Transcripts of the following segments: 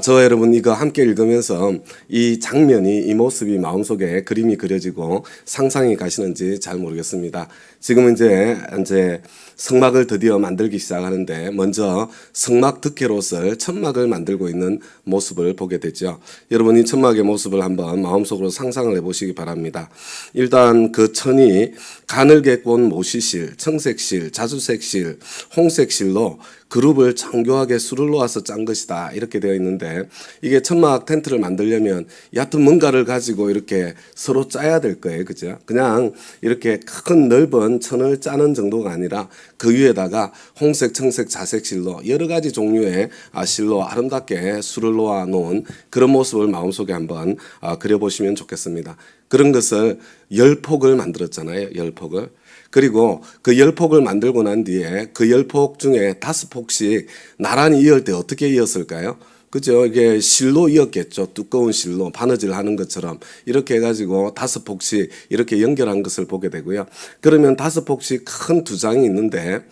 저와 여러분 이거 함께 읽으면서 이 장면이, 이 모습이 마음속에 그림이 그려지고 상상이 가시는지 잘 모르겠습니다. 지금 이제 성막을 드디어 만들기 시작하는데 먼저 성막 득회로서 천막을 만들고 있는 모습을 보게 되죠. 여러분 이 천막의 모습을 한번 마음속으로 상상을 해보시기 바랍니다. 일단 그 천이 가늘게 꼰 모시실, 청색실, 자주색실, 홍색실로 그룹을 정교하게 수를 놓아서 짠 것이다 이렇게 되어 있는데, 이게 천막 텐트를 만들려면 얕은 뭔가를 가지고 이렇게 서로 짜야 될 거예요. 그죠? 그냥 이렇게 큰 넓은 천을 짜는 정도가 아니라 그 위에다가 홍색, 청색, 자색실로 여러 가지 종류의 실로 아름답게 수를 놓아 놓은 그런 모습을 마음속에 한번 그려보시면 좋겠습니다. 그런 것을 10폭을 만들었잖아요. 10폭을. 그리고 그 10폭을 만들고 난 뒤에 그 10폭 중에 5폭씩 나란히 이을 때 어떻게 이었을까요? 그죠? 이게 실로 이었겠죠. 두꺼운 실로 바느질 하는 것처럼 이렇게 해가지고 5폭씩 이렇게 연결한 것을 보게 되고요. 그러면 5폭씩 큰 두 장이 있는데,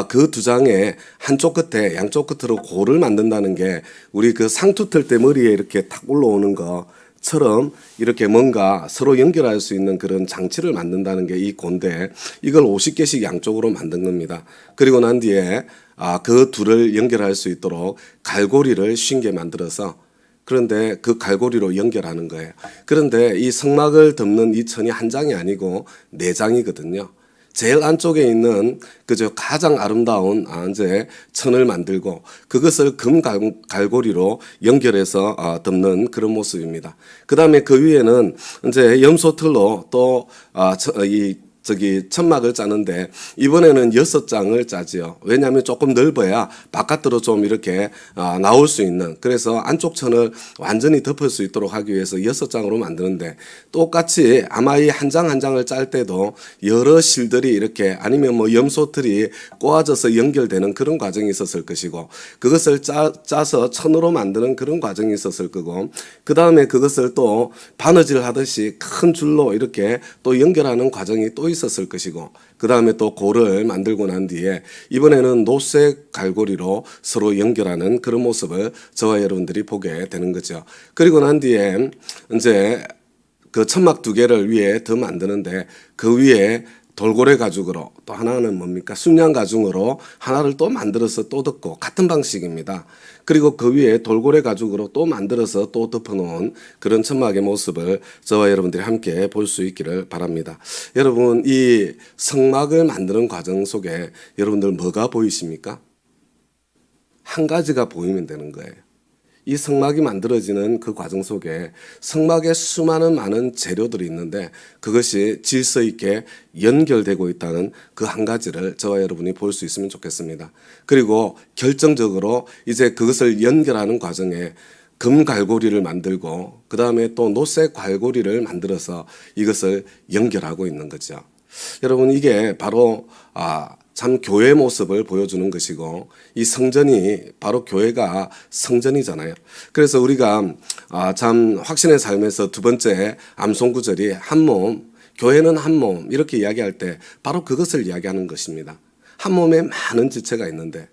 그 두 장의 한쪽 끝에, 양쪽 끝으로 고를 만든다는 게 우리 그 상투 틀 때 머리에 이렇게 탁 올라오는 것처럼 이렇게 뭔가 서로 연결할 수 있는 그런 장치를 만든다는 게 이 고인데, 이걸 50개씩 양쪽으로 만든 겁니다. 그리고 난 뒤에 그 둘을 연결할 수 있도록 갈고리를 50개 만들어서, 그런데 그 갈고리로 연결하는 거예요. 그런데 이 성막을 덮는 이 천이 한 장이 아니고 4장이거든요. 제일 안쪽에 있는 그저 가장 아름다운 이제 천을 만들고 그것을 금 갈고리로 연결해서 덮는 그런 모습입니다. 그 다음에 그 위에는 이제 염소틀로 또 천막을 짜는데 이번에는 6장을 짜지요. 왜냐하면 조금 넓어야 바깥으로 좀 이렇게 나올 수 있는, 그래서 안쪽 천을 완전히 덮을 수 있도록 하기 위해서 6장으로 만드는데, 똑같이 아마 이 한 장 한 장을 짤 때도 여러 실들이 이렇게 아니면 뭐 염소틀이 꼬아져서 연결되는 그런 과정이 있었을 것이고, 그것을 짜서 천으로 만드는 그런 과정이 있었을 거고, 그 다음에 그것을 또 바느질 하듯이 큰 줄로 이렇게 또 연결하는 과정이 또 있었을 것이고, 그 다음에 또 고를 만들고 난 뒤에 이번에는 노쇠 갈고리로 서로 연결하는 그런 모습을 저와 여러분들이 보게 되는 거죠. 그리고 난 뒤에 이제 그 천막 2개를 위에 더 만드는데, 그 위에 돌고래 가죽으로, 또 하나는 뭡니까? 순양 가죽으로 하나를 또 만들어서 또 덮고, 같은 방식입니다. 그리고 그 위에 돌고래 가죽으로 또 만들어서 또 덮어놓은 그런 천막의 모습을 저와 여러분들이 함께 볼 수 있기를 바랍니다. 여러분, 이 성막을 만드는 과정 속에 여러분들 뭐가 보이십니까? 한 가지가 보이면 되는 거예요. 이 성막이 만들어지는 그 과정 속에 성막에 수많은 많은 재료들이 있는데, 그것이 질서 있게 연결되고 있다는 그 한 가지를 저와 여러분이 볼 수 있으면 좋겠습니다. 그리고 결정적으로 이제 그것을 연결하는 과정에 금 갈고리를 만들고 그 다음에 또 노쇠 갈고리를 만들어서 이것을 연결하고 있는 거죠. 여러분, 이게 바로 참 교회의 모습을 보여주는 것이고, 이 성전이 바로 교회가 성전이잖아요. 그래서 우리가 참 확신의 삶에서 두 번째 암송구절이 한 몸, 교회는 한 몸 이렇게 이야기할 때 바로 그것을 이야기하는 것입니다. 한 몸에 많은 지체가 있는데,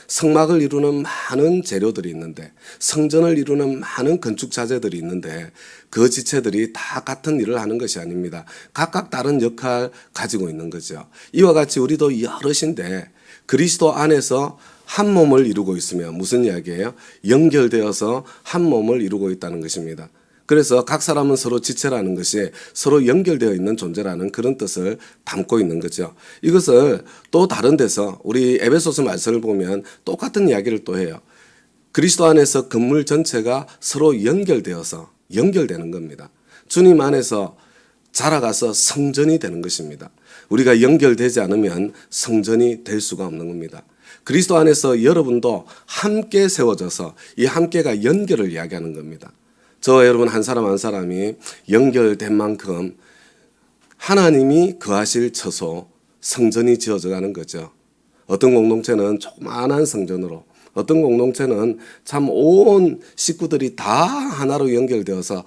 성막을 이루는 많은 재료들이 있는데, 성전을 이루는 많은 건축 자재들이 있는데, 그 지체들이 다 같은 일을 하는 것이 아닙니다. 각각 다른 역할 가지고 있는 거죠. 이와 같이 우리도 여럿인데 그리스도 안에서 한 몸을 이루고 있으면 무슨 이야기예요? 연결되어서 한 몸을 이루고 있다는 것입니다. 그래서 각 사람은 서로 지체라는 것이 서로 연결되어 있는 존재라는 그런 뜻을 담고 있는 거죠. 이것을 또 다른 데서 우리 에베소서 말씀을 보면 똑같은 이야기를 또 해요. 그리스도 안에서 건물 전체가 서로 연결되는 겁니다. 주님 안에서 자라가서 성전이 되는 것입니다. 우리가 연결되지 않으면 성전이 될 수가 없는 겁니다. 그리스도 안에서 여러분도 함께 세워져서 이 함께가 연결을 이야기하는 겁니다. 저와 여러분 한 사람 한 사람이 연결된 만큼 하나님이 거하실 처소, 성전이 지어져 가는 거죠. 어떤 공동체는 조그마한 성전으로, 어떤 공동체는 참 온 식구들이 다 하나로 연결되어서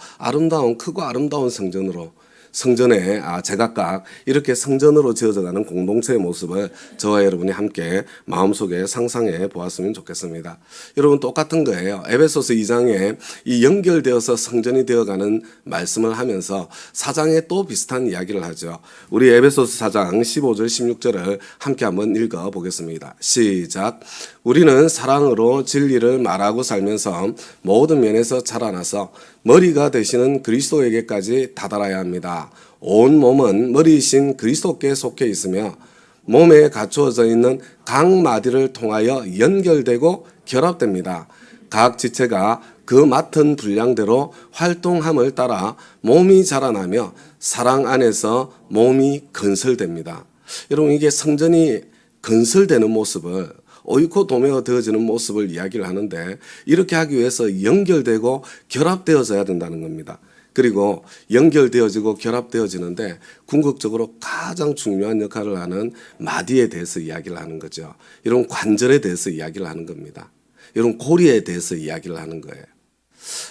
크고 아름다운 성전으로, 성전에 제각각 이렇게 성전으로 지어져가는 공동체의 모습을 저와 여러분이 함께 마음속에 상상해 보았으면 좋겠습니다. 여러분 똑같은 거예요. 에베소서 2장에 이 연결되어서 성전이 되어가는 말씀을 하면서 4장에 또 비슷한 이야기를 하죠. 우리 에베소서 4장 15절 16절을 함께 한번 읽어보겠습니다. 시작. 우리는 사랑으로 진리를 말하고 살면서 모든 면에서 자라나서 머리가 되시는 그리스도에게까지 다다라야 합니다. 온 몸은 머리이신 그리스도께 속해 있으며 몸에 갖추어져 있는 각 마디를 통하여 연결되고 결합됩니다. 각 지체가 그 맡은 분량대로 활동함을 따라 몸이 자라나며 사랑 안에서 몸이 건설됩니다. 여러분 이게 성전이 건설되는 모습을 오이코 도메가 되어지는 모습을 이야기를 하는데 이렇게 하기 위해서 연결되고 결합되어져야 된다는 겁니다. 그리고 연결되어지고 결합되어지는데 궁극적으로 가장 중요한 역할을 하는 마디에 대해서 이야기를 하는 거죠. 이런 관절에 대해서 이야기를 하는 겁니다. 이런 고리에 대해서 이야기를 하는 거예요.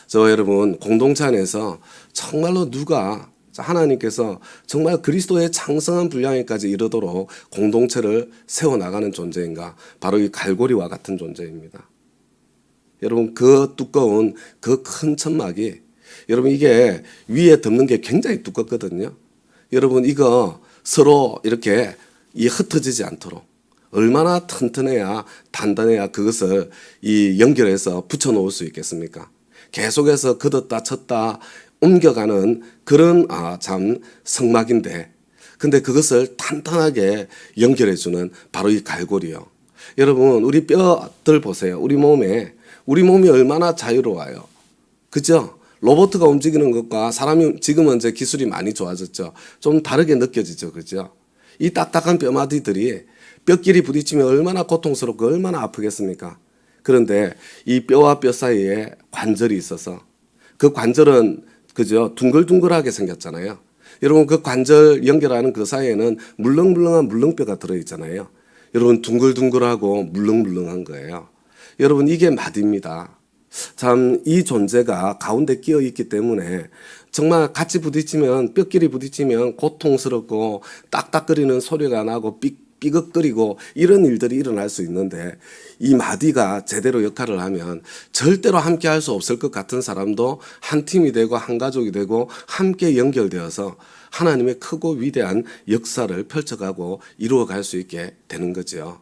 저 여러분 공동체 안에서 정말로 누가 하나님께서 정말 그리스도의 장성한 분량에까지 이르도록 공동체를 세워나가는 존재인가? 바로 이 갈고리와 같은 존재입니다. 여러분 그 두꺼운 그 큰 천막이 여러분 이게 위에 덮는 게 굉장히 두껍거든요. 여러분 이거 서로 이렇게 흩어지지 않도록 얼마나 튼튼해야 단단해야 그것을 연결해서 붙여놓을 수 있겠습니까? 계속해서 걷었다 쳤다 옮겨가는 그런 참 성막인데 근데 그것을 탄탄하게 연결해주는 바로 이 갈고리요. 여러분 우리 뼈들 보세요. 우리 몸이 얼마나 자유로워요. 그죠? 로봇가 움직이는 것과 사람이 지금은 이제 기술이 많이 좋아졌죠. 좀 다르게 느껴지죠. 그죠? 이 딱딱한 뼈마디들이 뼈끼리 부딪히면 얼마나 고통스럽고 얼마나 아프겠습니까? 그런데 이 뼈와 뼈 사이에 관절이 있어서 그 관절은 그죠? 둥글둥글하게 생겼잖아요. 여러분 그 관절 연결하는 그 사이에는 물렁물렁한 물렁뼈가 들어있잖아요. 여러분 둥글둥글하고 물렁물렁한 거예요. 여러분 이게 마디입니다. 참 이 존재가 가운데 끼어 있기 때문에 정말 같이 부딪히면 뼈끼리 부딪히면 고통스럽고 딱딱거리는 소리가 나고 삐걱거리고 이런 일들이 일어날 수 있는데 이 마디가 제대로 역할을 하면 절대로 함께 할 수 없을 것 같은 사람도 한 팀이 되고 한 가족이 되고 함께 연결되어서 하나님의 크고 위대한 역사를 펼쳐가고 이루어갈 수 있게 되는 거죠.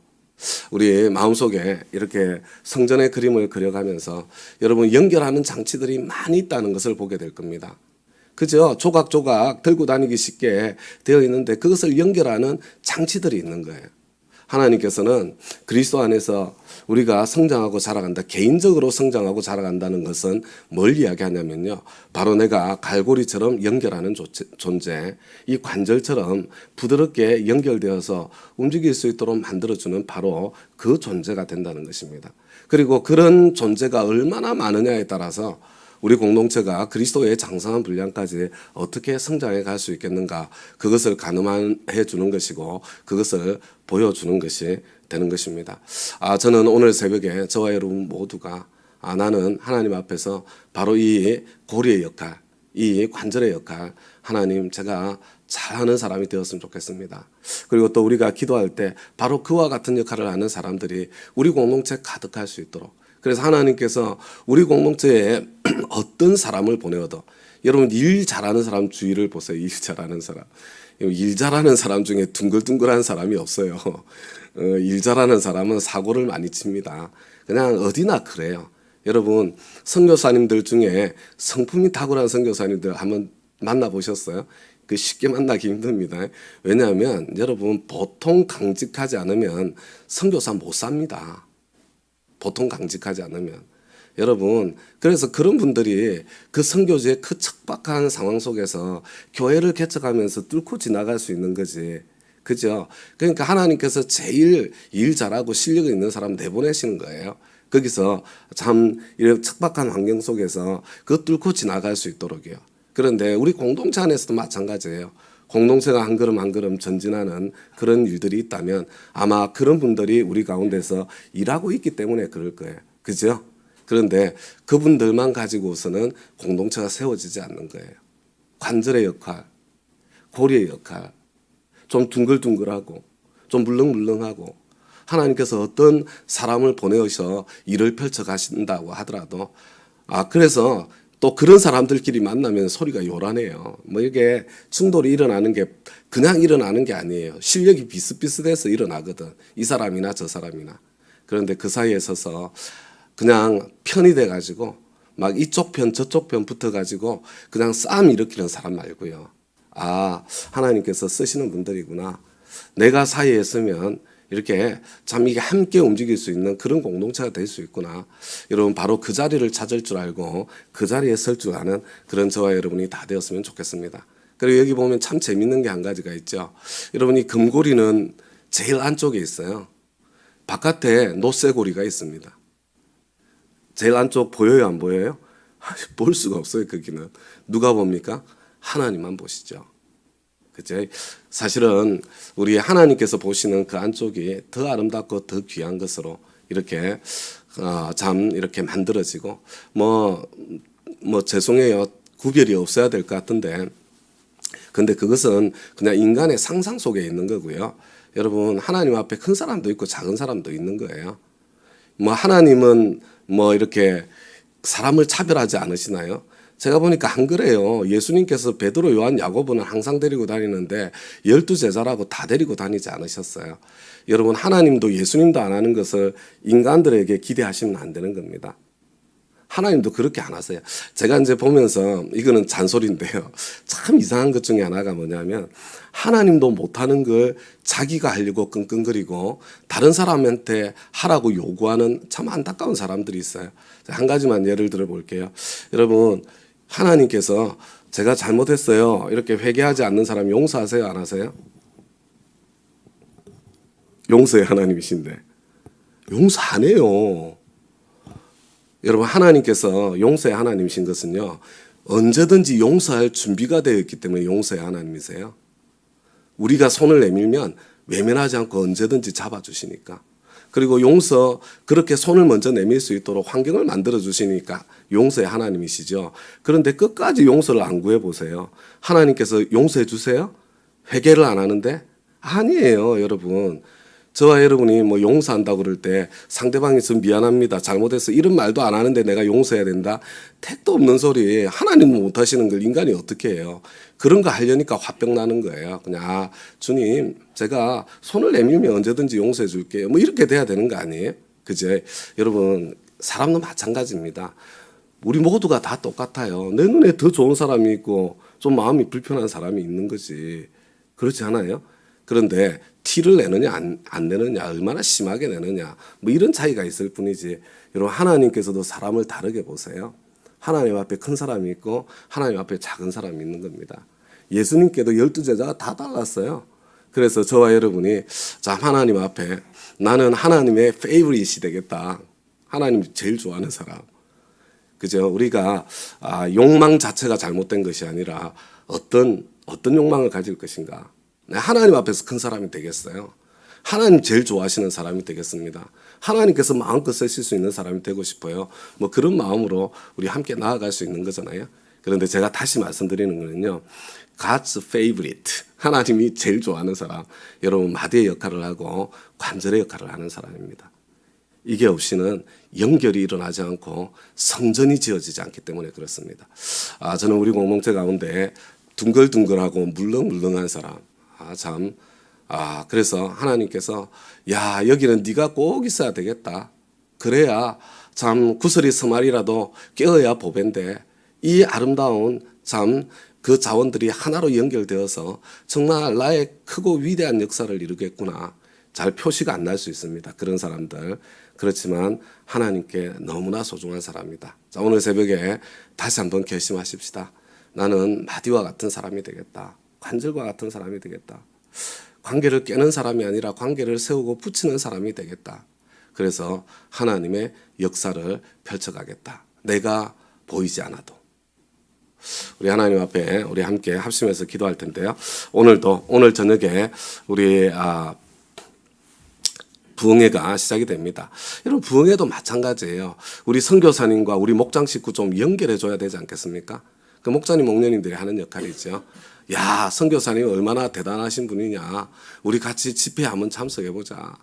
우리 마음속에 이렇게 성전의 그림을 그려가면서 여러분 연결하는 장치들이 많이 있다는 것을 보게 될 겁니다. 그죠? 조각조각 들고 다니기 쉽게 되어 있는데 그것을 연결하는 장치들이 있는 거예요. 하나님께서는 그리스도 안에서 우리가 성장하고 자라간다. 개인적으로 성장하고 자라간다는 것은 뭘 이야기하냐면요. 바로 내가 갈고리처럼 연결하는 존재, 이 관절처럼 부드럽게 연결되어서 움직일 수 있도록 만들어주는 바로 그 존재가 된다는 것입니다. 그리고 그런 존재가 얼마나 많으냐에 따라서 우리 공동체가 그리스도의 장성한 분량까지 어떻게 성장해 갈 수 있겠는가 그것을 가늠해 주는 것이고 그것을 보여주는 것이 되는 것입니다. 저는 오늘 새벽에 저와 여러분 모두가 나는 하나님 앞에서 바로 이 고리의 역할, 이 관절의 역할 하나님 제가 잘하는 사람이 되었으면 좋겠습니다. 그리고 또 우리가 기도할 때 바로 그와 같은 역할을 하는 사람들이 우리 공동체에 가득할 수 있도록 그래서 하나님께서 우리 공동체에 어떤 사람을 보내어도 여러분 일 잘하는 사람 주위를 보세요. 일 잘하는 사람. 일 잘하는 사람 중에 둥글둥글한 사람이 없어요. 일 잘하는 사람은 사고를 많이 칩니다. 그냥 어디나 그래요. 여러분 선교사님들 중에 성품이 탁월한 선교사님들 한번 만나보셨어요? 그 쉽게 만나기 힘듭니다. 왜냐하면 여러분 보통 강직하지 않으면 선교사 못 삽니다. 보통 강직하지 않으면 여러분 그래서 그런 분들이 그 선교지의 그 척박한 상황 속에서 교회를 개척하면서 뚫고 지나갈 수 있는 거지. 그죠? 그러니까 하나님께서 제일 일 잘하고 실력 있는 사람 내보내시는 거예요. 거기서 참 이런 척박한 환경 속에서 그 뚫고 지나갈 수 있도록요. 그런데 우리 공동체 안에서도 마찬가지예요. 공동체가 한 걸음 한 걸음 전진하는 그런 일들이 있다면 아마 그런 분들이 우리 가운데서 일하고 있기 때문에 그럴 거예요. 그죠? 그런데 그분들만 가지고서는 공동체가 세워지지 않는 거예요. 관절의 역할, 고리의 역할, 좀 둥글둥글하고 좀 물렁물렁하고 하나님께서 어떤 사람을 보내셔 일을 펼쳐 가신다고 하더라도 그래서 또 그런 사람들끼리 만나면 소리가 요란해요. 뭐 이게 충돌이 일어나는 게 그냥 일어나는 게 아니에요. 실력이 비슷비슷해서 일어나거든. 이 사람이나 저 사람이나. 그런데 그 사이에 서서 그냥 편이 돼 가지고 막 이쪽 편 저쪽 편 붙어 가지고 그냥 싸움 일으키는 사람 말고요. 하나님께서 쓰시는 분들이구나. 내가 사이에 있으면 이렇게 참 이게 함께 움직일 수 있는 그런 공동체가 될 수 있구나. 여러분 바로 그 자리를 찾을 줄 알고 그 자리에 설 줄 아는 그런 저와 여러분이 다 되었으면 좋겠습니다. 그리고 여기 보면 참 재밌는 게 한 가지가 있죠. 여러분이 금고리는 제일 안쪽에 있어요. 바깥에 노쇠고리가 있습니다. 제일 안쪽 보여요, 안 보여요? 볼 수가 없어요, 거기는. 누가 봅니까? 하나님만 보시죠. 그죠? 사실은 우리 하나님께서 보시는 그 안쪽이 더 아름답고 더 귀한 것으로 이렇게 참 이렇게 만들어지고 뭐 죄송해요. 구별이 없어야 될 것 같은데 근데 그것은 그냥 인간의 상상 속에 있는 거고요. 여러분 하나님 앞에 큰 사람도 있고 작은 사람도 있는 거예요. 뭐 하나님은 뭐 이렇게 사람을 차별하지 않으시나요? 제가 보니까 안 그래요. 예수님께서 베드로, 요한, 야고보는 항상 데리고 다니는데 12제자라고 다 데리고 다니지 않으셨어요. 여러분 하나님도 예수님도 안 하는 것을 인간들에게 기대하시면 안 되는 겁니다. 하나님도 그렇게 안 하세요. 제가 이제 보면서 이거는 잔소리인데요. 참 이상한 것 중에 하나가 뭐냐면 하나님도 못하는 걸 자기가 하려고 끙끙거리고 다른 사람한테 하라고 요구하는 참 안타까운 사람들이 있어요. 한 가지만 예를 들어 볼게요. 여러분 하나님께서 제가 잘못했어요. 이렇게 회개하지 않는 사람 용서하세요? 안 하세요? 용서의 하나님이신데 용서 안 해요. 여러분 하나님께서 용서의 하나님이신 것은요. 언제든지 용서할 준비가 되어 있기 때문에 용서의 하나님이세요. 우리가 손을 내밀면 외면하지 않고 언제든지 잡아주시니까. 그리고 그렇게 손을 먼저 내밀 수 있도록 환경을 만들어 주시니까 용서의 하나님이시죠. 그런데 끝까지 용서를 안 구해 보세요. 하나님께서 용서해 주세요? 회개를 안 하는데? 아니에요, 여러분. 저와 여러분이 뭐 용서한다고 그럴 때 상대방이 좀 미안합니다. 잘못해서 이런 말도 안 하는데 내가 용서해야 된다. 택도 없는 소리. 하나님은 못 하시는 걸 인간이 어떻게 해요? 그런 거 하려니까 화병 나는 거예요. 그냥 주님 제가 손을 내밀면 언제든지 용서해 줄게요. 뭐 이렇게 돼야 되는 거 아니에요? 그제? 여러분 사람도 마찬가지입니다. 우리 모두가 다 똑같아요. 내 눈에 더 좋은 사람이 있고 좀 마음이 불편한 사람이 있는 거지. 그렇지 않아요? 그런데 티를 내느냐 안 내느냐 얼마나 심하게 내느냐 뭐 이런 차이가 있을 뿐이지. 여러분 하나님께서도 사람을 다르게 보세요. 하나님 앞에 큰 사람이 있고 하나님 앞에 작은 사람이 있는 겁니다. 예수님께도 12제자가 다 달랐어요. 그래서 저와 여러분이 참 하나님 앞에 나는 하나님의 페이보릿이 되겠다. 하나님이 제일 좋아하는 사람. 그죠? 우리가 욕망 자체가 잘못된 것이 아니라 어떤 욕망을 가질 것인가. 하나님 앞에서 큰 사람이 되겠어요. 하나님 제일 좋아하시는 사람이 되겠습니다. 하나님께서 마음껏 쓰실 수 있는 사람이 되고 싶어요. 뭐 그런 마음으로 우리 함께 나아갈 수 있는 거잖아요. 그런데 제가 다시 말씀드리는 거는요. God's favorite. 하나님이 제일 좋아하는 사람. 여러분 마디의 역할을 하고 관절의 역할을 하는 사람입니다. 이게 없이는 연결이 일어나지 않고 성전이 지어지지 않기 때문에 그렇습니다. 저는 우리 공동체 가운데 둥글둥글하고 물렁물렁한 사람. 그래서 하나님께서 여기는 네가 꼭 있어야 되겠다. 그래야 참 구슬이 서말이라도 깨어야 보배인데 이 아름다운 참 그 자원들이 하나로 연결되어서 정말 나의 크고 위대한 역사를 이루겠구나. 잘 표시가 안 날 수 있습니다. 그런 사람들. 그렇지만 하나님께 너무나 소중한 사람이다. 자, 오늘 새벽에 다시 한번 결심하십시다. 나는 마디와 같은 사람이 되겠다. 관절과 같은 사람이 되겠다. 관계를 깨는 사람이 아니라 관계를 세우고 붙이는 사람이 되겠다. 그래서 하나님의 역사를 펼쳐가겠다. 내가 보이지 않아도. 우리 하나님 앞에 우리 함께 합심해서 기도할 텐데요. 오늘 저녁에 우리 부흥회가 시작이 됩니다. 여러분 부흥회도 마찬가지예요. 우리 선교사님과 우리 목장 식구 좀 연결해 줘야 되지 않겠습니까? 그 목사님 목녀님들이 하는 역할이죠. 야, 선교사님 얼마나 대단하신 분이냐. 우리 같이 집회에 한번 참석해보자.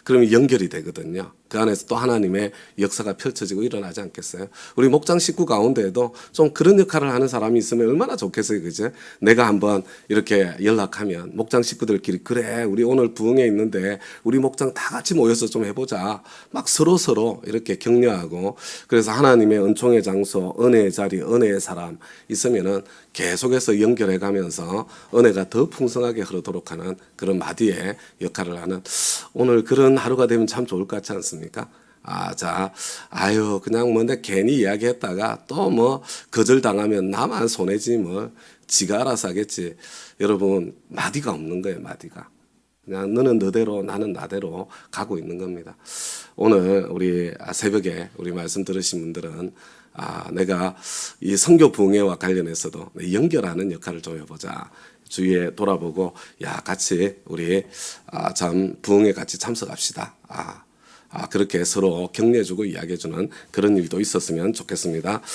그러면 연결이 되거든요. 그 안에서 또 하나님의 역사가 펼쳐지고 일어나지 않겠어요? 우리 목장 식구 가운데에도 좀 그런 역할을 하는 사람이 있으면 얼마나 좋겠어요, 그죠? 내가 한번 이렇게 연락하면 목장 식구들끼리 그래, 우리 오늘 부흥회 있는데 우리 목장 다 같이 모여서 좀 해보자. 막 서로 이렇게 격려하고 그래서 하나님의 은총의 장소, 은혜의 자리, 은혜의 사람 있으면은 계속해서 연결해가면서 은혜가 더 풍성하게 흐르도록 하는 그런 마디의 역할을 하는 오늘 그런 하루가 되면 참 좋을 것 같지 않습니까? 그냥 뭐 내 괜히 이야기했다가 또 뭐 거절당하면 나만 손해지 뭘 지가 알아서 하겠지. 여러분 마디가 없는 거예요, 마디가. 그냥 너는 너대로 나는 나대로 가고 있는 겁니다. 오늘 우리 새벽에 우리 말씀 들으신 분들은 내가 이 선교 부흥회와 관련해서도 연결하는 역할을 좀 해보자. 주위에 돌아보고 같이 우리 참 부흥회 같이 참석합시다. 그렇게 서로 격려해주고 이야기해주는 그런 일도 있었으면 좋겠습니다.